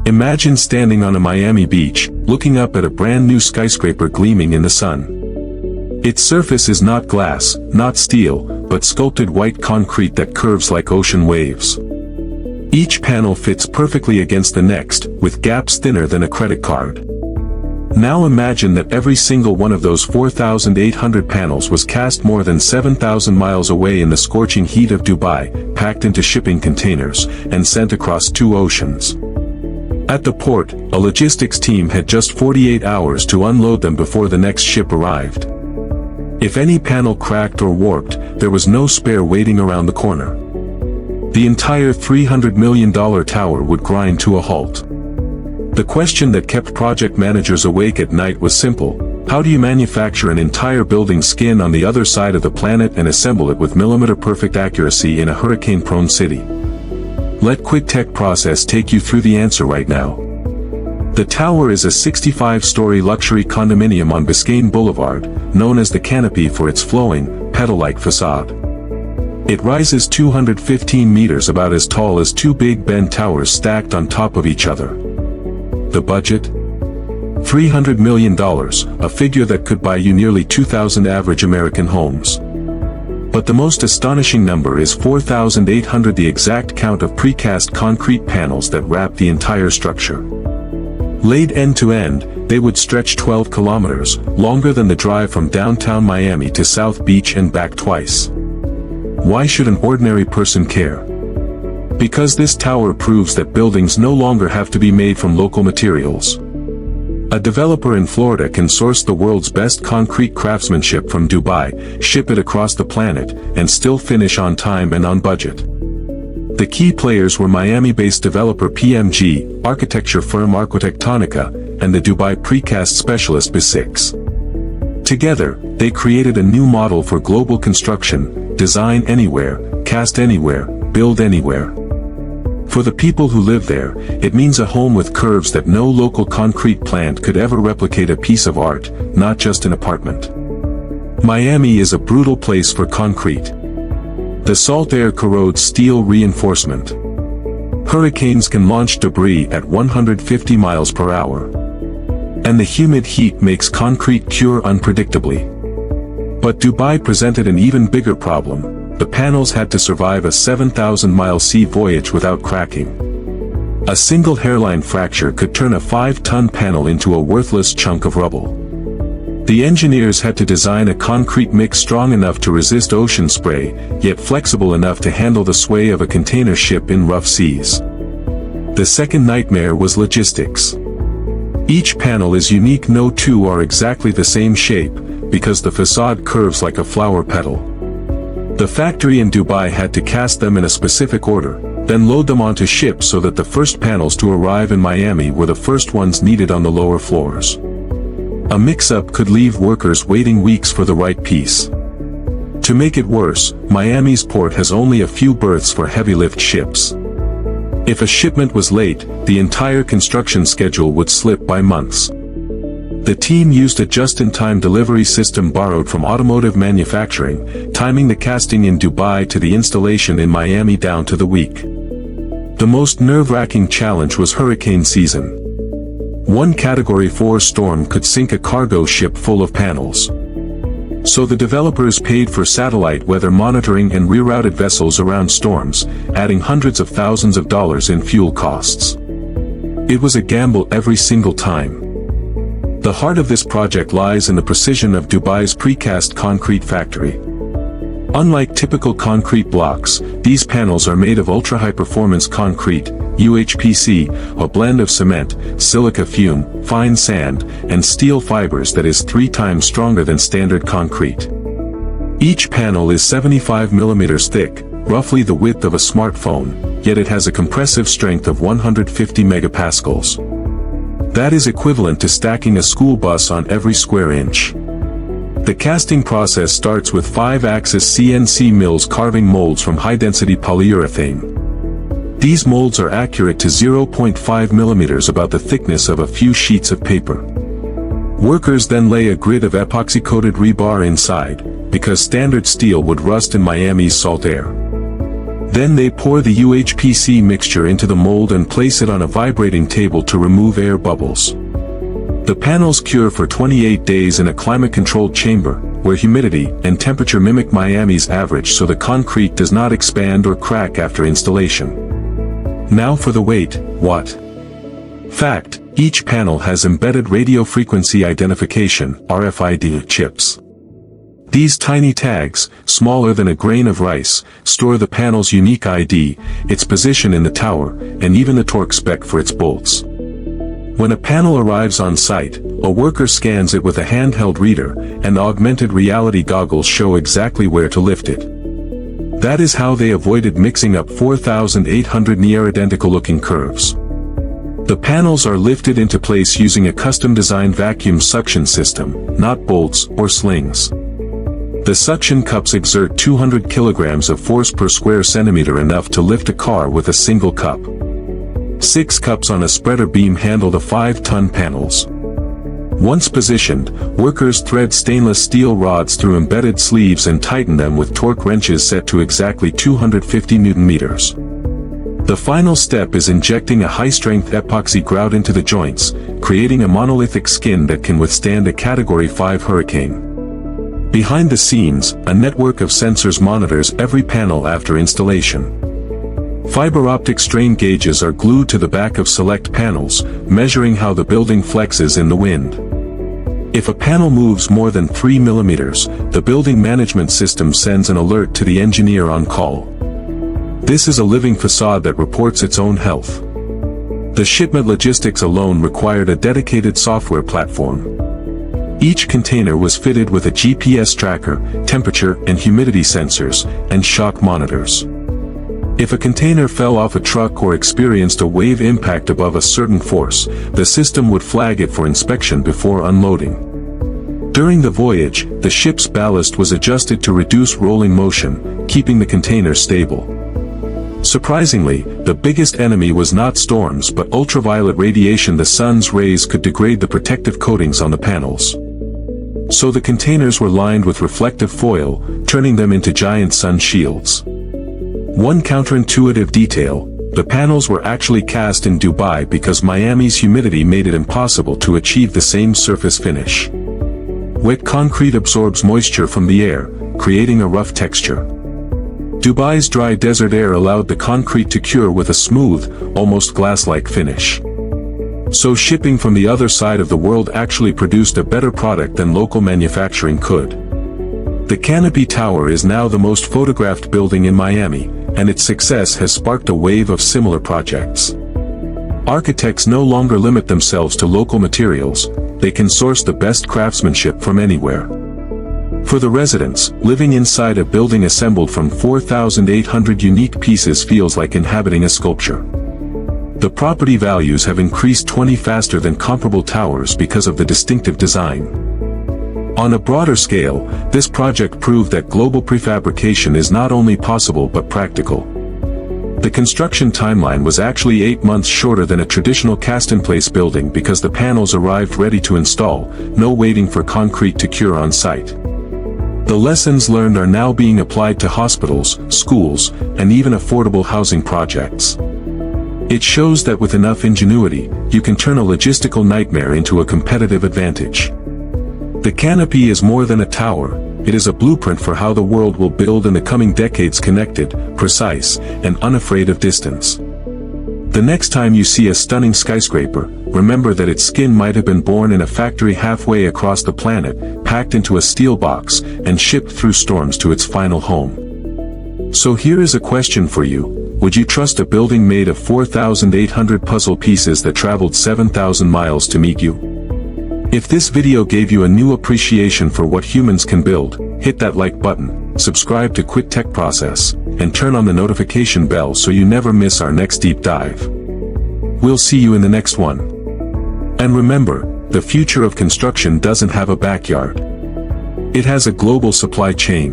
Imagine standing on a Miami beach, looking up at a brand new skyscraper gleaming in the sun. Its surface is not glass, not steel, but sculpted white concrete that curves like ocean waves. Each panel fits perfectly against the next, with gaps thinner than a credit card. Now imagine that every single one of those 4,800 panels was cast more than 7,000 miles away in the scorching heat of Dubai, packed into shipping containers, and sent across 2 oceans. At the port, a logistics team had just 48 hours to unload them before the next ship arrived. If any panel cracked or warped, there was no spare waiting around the corner. The entire $300 million tower would grind to a halt. The question that kept project managers awake at night was simple: how do you manufacture an entire building skin on the other side of the planet and assemble it with millimeter-perfect accuracy in a hurricane-prone city? Let QuitTech Process take you through the answer right now. The tower is a 65-story luxury condominium on Biscayne Boulevard, known as the Canopy for its flowing, petal-like facade. It rises 215 meters, about as tall as 2 Big Ben towers stacked on top of each other. The budget? $300 million, a figure that could buy you nearly 2,000 average American homes. But the most astonishing number is 4,800, the exact count of precast concrete panels that wrap the entire structure. Laid end to end, they would stretch 12 kilometers, longer than the drive from downtown Miami to South Beach and back twice. Why should an ordinary person care? Because this tower proves that buildings no longer have to be made from local materials. A developer in Florida can source the world's best concrete craftsmanship from Dubai, ship it across the planet, and still finish on time and on budget. The key players were Miami-based developer PMG, architecture firm Arquitectonica, and the Dubai precast specialist BIS6. Together, they created a new model for global construction: design anywhere, cast anywhere, build anywhere. For the people who live there, it means a home with curves that no local concrete plant could ever replicate, a piece of art, not just an apartment. Miami is a brutal place for concrete. The salt air corrodes steel reinforcement. Hurricanes can launch debris at 150 miles per hour. And the humid heat makes concrete cure unpredictably. But Dubai presented an even bigger problem. The panels had to survive a 7,000-mile sea voyage without cracking. A single hairline fracture could turn a 5-ton panel into a worthless chunk of rubble. The engineers had to design a concrete mix strong enough to resist ocean spray, yet flexible enough to handle the sway of a container ship in rough seas. The second nightmare was logistics. Each panel is unique. No two are exactly the same shape, because the facade curves like a flower petal. The factory in Dubai had to cast them in a specific order, then load them onto ships so that the first panels to arrive in Miami were the first ones needed on the lower floors. A mix-up could leave workers waiting weeks for the right piece. To make it worse, Miami's port has only a few berths for heavy-lift ships. If a shipment was late, the entire construction schedule would slip by months. The team used a just-in-time delivery system borrowed from automotive manufacturing, timing the casting in Dubai to the installation in Miami down to the week. The most nerve-wracking challenge was hurricane season. One Category 4 storm could sink a cargo ship full of panels. So the developers paid for satellite weather monitoring and rerouted vessels around storms, adding hundreds of thousands of dollars in fuel costs. It was a gamble every single time. The heart of this project lies in the precision of Dubai's precast concrete factory. Unlike typical concrete blocks, these panels are made of ultra-high-performance concrete, UHPC, a blend of cement, silica fume, fine sand, and steel fibers that is 3 times stronger than standard concrete. Each panel is 75 millimeters thick, roughly the width of a smartphone, yet it has a compressive strength of 150 megapascals. That is equivalent to stacking a school bus on every square inch. The casting process starts with 5-axis CNC mills carving molds from high-density polyurethane. These molds are accurate to 0.5 millimeters, about the thickness of a few sheets of paper. Workers then lay a grid of epoxy-coated rebar inside, because standard steel would rust in Miami's salt air. Then they pour the UHPC mixture into the mold and place it on a vibrating table to remove air bubbles. The panels cure for 28 days in a climate-controlled chamber, where humidity and temperature mimic Miami's average so the concrete does not expand or crack after installation. Now for the weight, what? Fact: each panel has embedded radio frequency identification (RFID) chips. These tiny tags, smaller than a grain of rice, store the panel's unique ID, its position in the tower, and even the torque spec for its bolts. When a panel arrives on site, a worker scans it with a handheld reader, and augmented reality goggles show exactly where to lift it. That is how they avoided mixing up 4,800 near-identical-looking curves. The panels are lifted into place using a custom-designed vacuum suction system, not bolts or slings. The suction cups exert 200 kilograms of force per square centimeter, enough to lift a car with a single cup. 6 cups on a spreader beam handle the 5-ton panels. Once positioned, workers thread stainless steel rods through embedded sleeves and tighten them with torque wrenches set to exactly 250 Newton meters. The final step is injecting a high-strength epoxy grout into the joints, creating a monolithic skin that can withstand a Category 5 hurricane. Behind the scenes, a network of sensors monitors every panel after installation. Fiber optic strain gauges are glued to the back of select panels, measuring how the building flexes in the wind. If a panel moves more than 3 millimeters, the building management system sends an alert to the engineer on call. This is a living facade that reports its own health. The shipment logistics alone required a dedicated software platform. Each container was fitted with a GPS tracker, temperature and humidity sensors, and shock monitors. If a container fell off a truck or experienced a wave impact above a certain force, the system would flag it for inspection before unloading. During the voyage, the ship's ballast was adjusted to reduce rolling motion, keeping the container stable. Surprisingly, the biggest enemy was not storms but ultraviolet radiation. The sun's rays could degrade the protective coatings on the panels. So the containers were lined with reflective foil, turning them into giant sun shields. One counterintuitive detail: the panels were actually cast in Dubai because Miami's humidity made it impossible to achieve the same surface finish. Wet concrete absorbs moisture from the air, creating a rough texture. Dubai's dry desert air allowed the concrete to cure with a smooth, almost glass-like finish. So shipping from the other side of the world actually produced a better product than local manufacturing could. The Canopy Tower is now the most photographed building in Miami, and its success has sparked a wave of similar projects. Architects no longer limit themselves to local materials, they can source the best craftsmanship from anywhere. For the residents, living inside a building assembled from 4,800 unique pieces feels like inhabiting a sculpture. The property values have increased 20 faster than comparable towers because of the distinctive design. On a broader scale, this project proved that global prefabrication is not only possible but practical. The construction timeline was actually 8 months shorter than a traditional cast-in-place building because the panels arrived ready to install, no waiting for concrete to cure on site. The lessons learned are now being applied to hospitals, schools, and even affordable housing projects. It shows that with enough ingenuity, you can turn a logistical nightmare into a competitive advantage. The Canopy is more than a tower, it is a blueprint for how the world will build in the coming decades: connected, precise, and unafraid of distance. The next time you see a stunning skyscraper, remember that its skin might have been born in a factory halfway across the planet, packed into a steel box, and shipped through storms to its final home. So here is a question for you: would you trust a building made of 4,800 puzzle pieces that traveled 7,000 miles to meet you? If this video gave you a new appreciation for what humans can build, hit that like button, subscribe to QuitTech Process, and turn on the notification bell so you never miss our next deep dive. We'll see you in the next one. And remember, the future of construction doesn't have a backyard. It has a global supply chain.